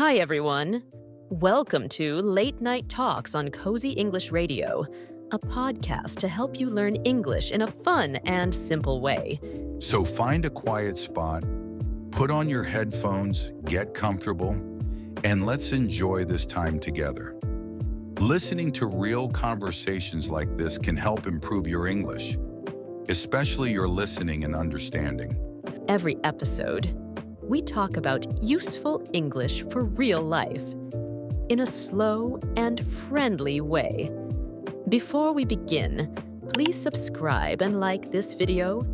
Hi, everyone. Welcome to Late Night Talks on Cozy English Radio, a podcast to help you learn English in a fun and simple way. So find a quiet spot, put on your headphones, get comfortable, and let's enjoy this time together. Listening to real conversations like this can help improve your English, especially your listening and understanding. Every episode, we talk about useful English for real life in a slow and friendly way. Before we begin, please subscribe and like this video.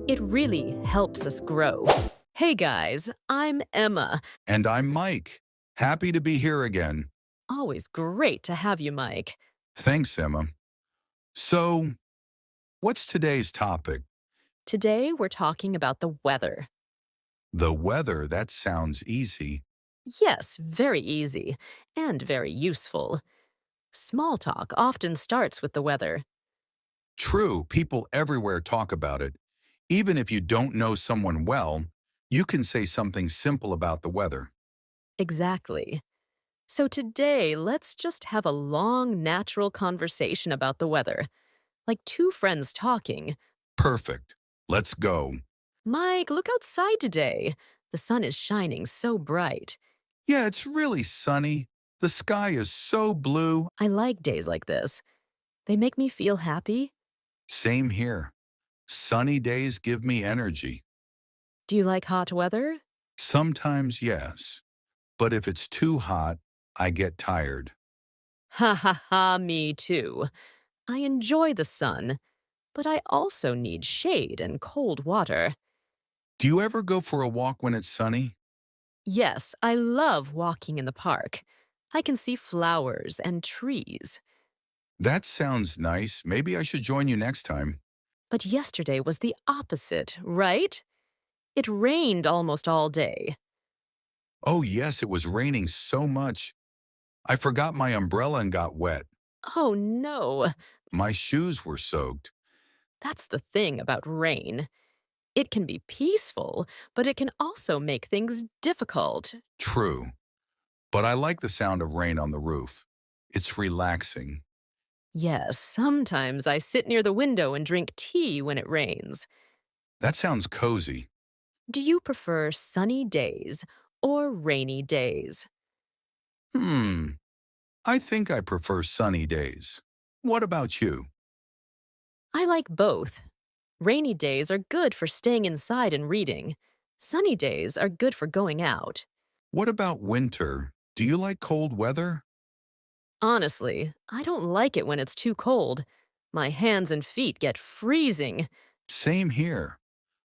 It really helps us grow. Hey guys, I'm Emma. And I'm Mike. Happy to be here again. Always great to have you, Mike. Thanks, Emma. So, what's today's topic? Today we're talking about the weather. The weather, that sounds easy. Yes, very easy and very useful. Small talk often starts with the weather. True, people everywhere talk about it. Even if you don't know someone well, you can say something simple about the weather. Exactly. So today, let's just have a long, natural conversation about the weather, like two friends talking. Perfect. Let's go. Mike, look outside today. The sun is shining so bright. Yeah, it's really sunny. The sky is so blue. I like days like this. They make me feel happy. Same here. Sunny days give me energy. Do you like hot weather? Sometimes, yes. But if it's too hot, I get tired. Ha ha ha, me too. I enjoy the sun, but I also need shade and cold water. Do you ever go for a walk when it's sunny? Yes, I love walking in the park. I can see flowers and trees. That sounds nice. Maybe I should join you next time. But yesterday was the opposite, right? It rained almost all day. Oh, yes, it was raining so much. I forgot my umbrella and got wet. Oh no, My shoes were soaked. that's the thing about rain. It can be peaceful, but it can also make things difficult. True. But I like the sound of rain on the roof. It's relaxing. Yes, sometimes I sit near the window and drink tea when it rains. That sounds cozy. Do you prefer sunny days or rainy days? Hmm. I think I prefer sunny days. What about you? I like both. Rainy days are good for staying inside and reading. Sunny days are good for going out. What about winter? Do you like cold weather? Honestly, I don't like it when it's too cold. My hands and feet get freezing. Same here.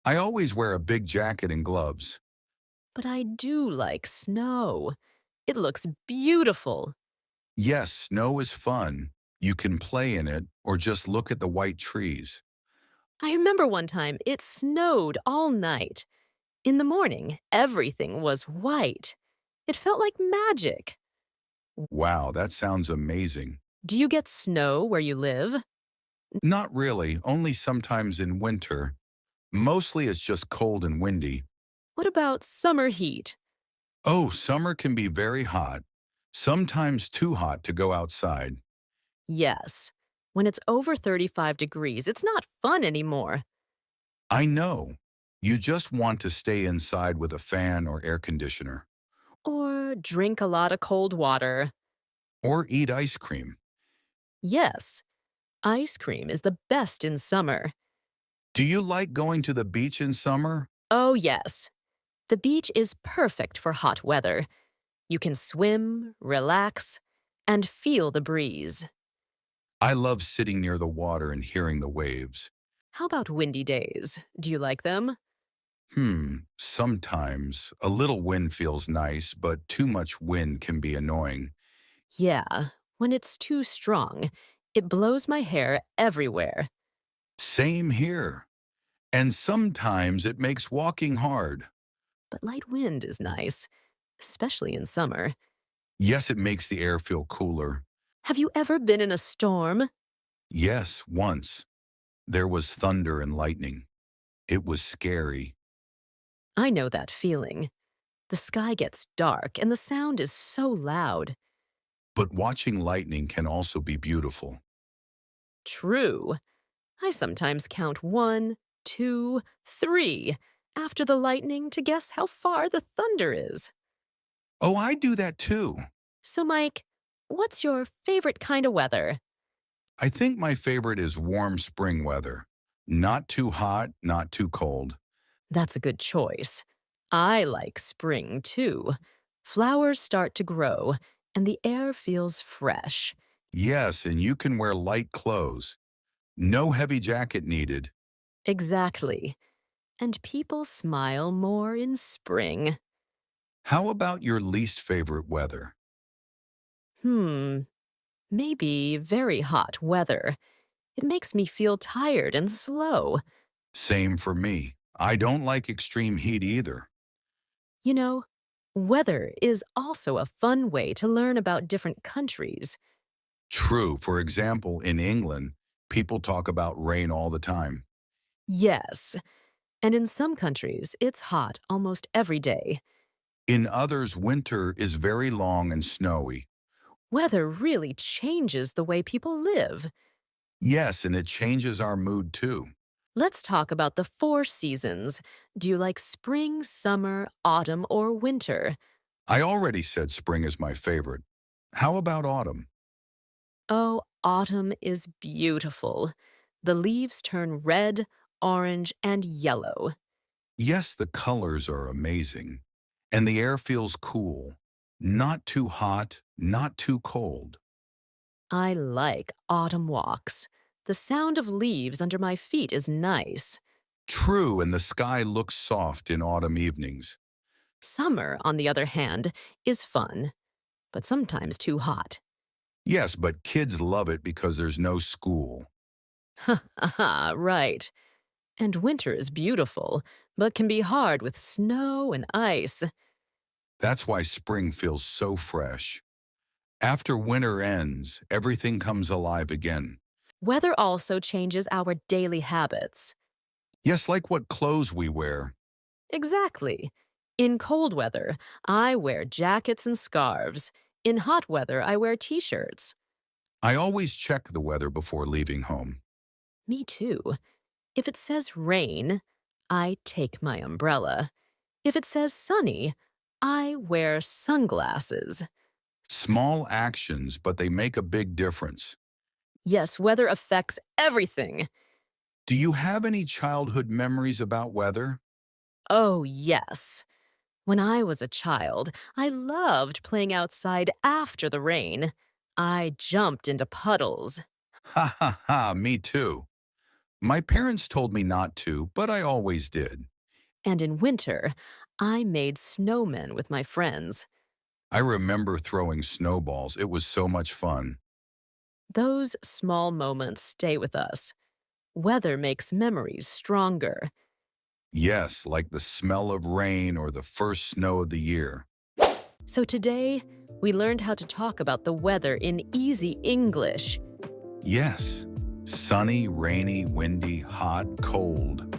I always wear a big jacket and gloves. But I do like snow. It looks beautiful. Yes, snow is fun. You can play in it or just look at the white trees. I remember one time it snowed all night. In the morning, everything was white. It felt like magic. Wow, that sounds amazing. Do you get snow where you live? Not really, only sometimes in winter. Mostly it's just cold and windy. What about summer heat? Oh, summer can be very hot. Sometimes too hot to go outside. Yes. When it's over 35 degrees, it's not fun anymore. I know. You just want to stay inside with a fan or air conditioner. Or drink a lot of cold water. Or eat ice cream. Yes, ice cream is the best in summer. Do you like going to the beach in summer? Oh, yes. The beach is perfect for hot weather. You can swim, relax, and feel the breeze. I love sitting near the water and hearing the waves. How about windy days? Do you like them? Sometimes a little wind feels nice, but too much wind can be annoying. Yeah, when it's too strong, it blows my hair everywhere. Same here. And sometimes it makes walking hard. But light wind is nice, especially in summer. Yes, it makes the air feel cooler. Have you ever been in a storm? Yes, once. There was thunder and lightning. It was scary. I know that feeling. The sky gets dark and the sound is so loud. But watching lightning can also be beautiful. True. I sometimes count 1, 2, 3 after the lightning to guess how far the thunder is. Oh, I do that too. So, Mike, what's your favorite kind of weather? I think my favorite is warm spring weather. Not too hot, not too cold. That's a good choice. I like spring too. Flowers start to grow and the air feels fresh. Yes, and you can wear light clothes. No heavy jacket needed. Exactly. And people smile more in spring. How about your least favorite weather? Hmm, maybe very hot weather. It makes me feel tired and slow. Same for me. I don't like extreme heat either. You know, weather is also a fun way to learn about different countries. True, for example, in England, people talk about rain all the time. Yes, and in some countries, it's hot almost every day. In others, winter is very long and snowy. Weather really changes the way people live. Yes, and it changes our mood too. Let's talk about the 4 seasons. Do you like spring, summer, autumn, or winter? I already said spring is my favorite. How about autumn? Oh, autumn is beautiful. The leaves turn red, orange, and yellow. Yes, the colors are amazing. And the air feels cool. Not too hot, not too cold. I like autumn walks. The sound of leaves under my feet is nice. True, and the sky looks soft in autumn evenings. Summer, on the other hand, is fun, but sometimes too hot. Yes, but kids love it because there's no school. Aha, right. And winter is beautiful, but can be hard with snow and ice. That's why spring feels so fresh. After winter ends, everything comes alive again. Weather also changes our daily habits. Yes, like what clothes we wear. Exactly. In cold weather, I wear jackets and scarves. In hot weather, I wear t-shirts. I always check the weather before leaving home. Me too. If it says rain, I take my umbrella. If it says sunny, I wear sunglasses. Small actions, but they make a big difference. Yes, weather affects everything. Do you have any childhood memories about weather? Oh, yes. When I was a child, I loved playing outside after the rain. I jumped into puddles. Ha ha ha, me too. My parents told me not to, but I always did. And in winter, I made snowmen with my friends. I remember throwing snowballs. It was so much fun. Those small moments stay with us. Weather makes memories stronger. Yes, like the smell of rain or the first snow of the year. So today, we learned how to talk about the weather in easy English. Yes, sunny, rainy, windy, hot, cold.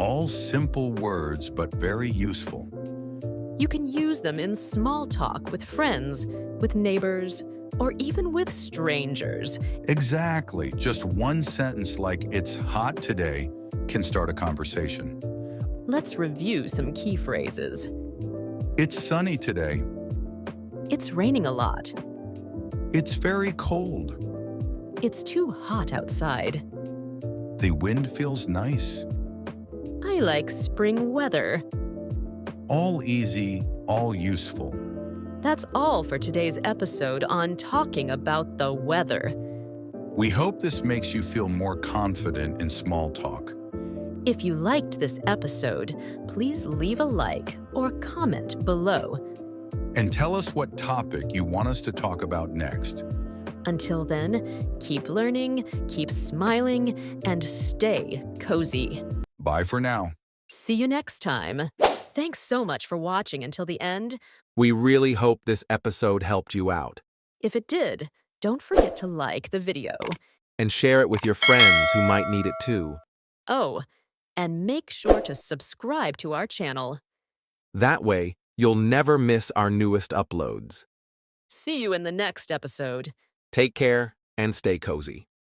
All simple words, but very useful. You can use them in small talk with friends, with neighbors, or even with strangers. Exactly. Just one sentence like, "It's hot today," can start a conversation. Let's review some key phrases. It's sunny today. It's raining a lot. It's very cold. It's too hot outside. The wind feels nice. I like spring weather. All easy, all useful. That's all for today's episode on talking about the weather. We hope this makes you feel more confident in small talk. If you liked this episode, please leave a like or comment below. And tell us what topic you want us to talk about next. Until then, keep learning, keep smiling, and stay cozy. Bye for now. See you next time. Thanks so much for watching until the end. We really hope this episode helped you out. If it did, don't forget to like the video. And share it with your friends who might need it too. Oh, and make sure to subscribe to our channel. That way, You'll never miss our newest uploads. See you in the next episode. Take care and stay cozy.